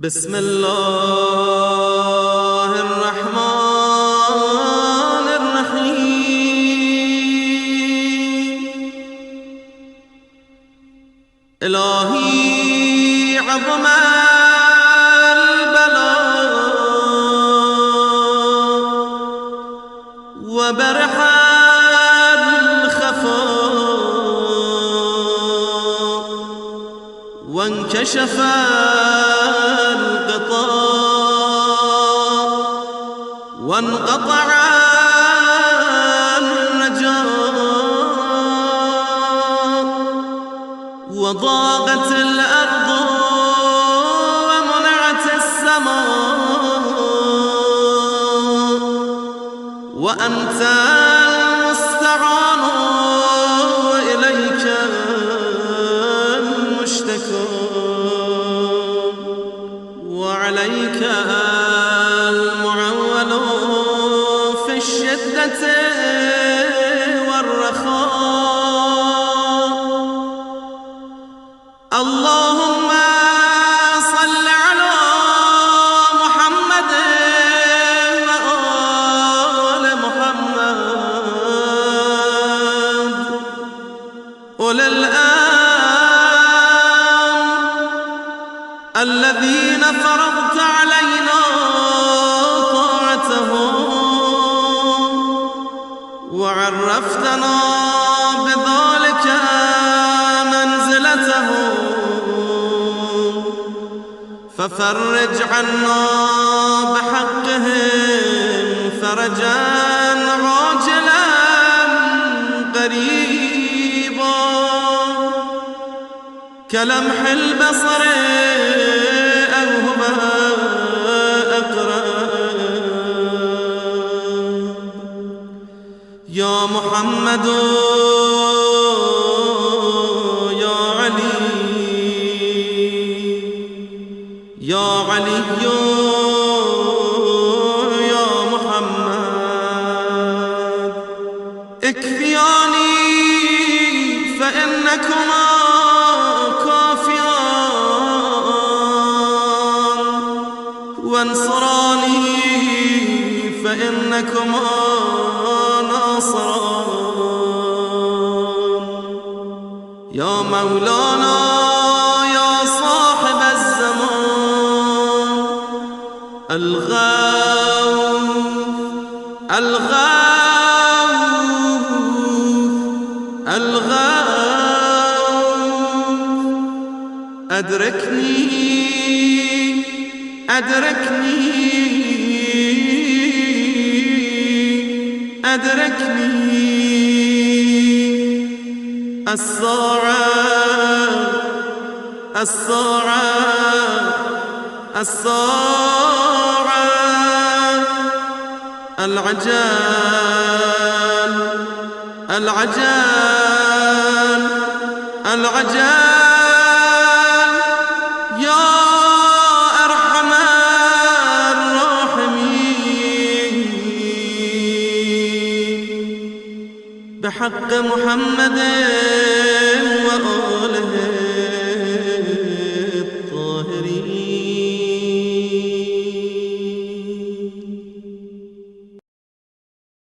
بسم الله الرحمن الرحيم. إلهي عظم البلاء وبرح الخفاء وانكشف وانقطع الرجاء وضاقت الأرض ومنعت السماء وأنت المستعان وإليك المشتكى وعليك الشدة والرخاء. اللهم صل على محمد وآل محمد أولي الأمر الذين فرضت علينا وعرفتنا بذلك منزلته ففرج عنا بحقهم فرجا عاجلا قريبا كلمح البصر أو هما أقرب. يا محمد يا علي يا علي يا محمد اكفياني فإنكما كافيان وانصراني فإنكما يا مولانا يا صاحب الزمان الغوث الغوث الغوث أدركني أدركني أدركني الساعة الساعة الساعة العجال العجال العجال يا أرحم الراحمين بحق محمد وآله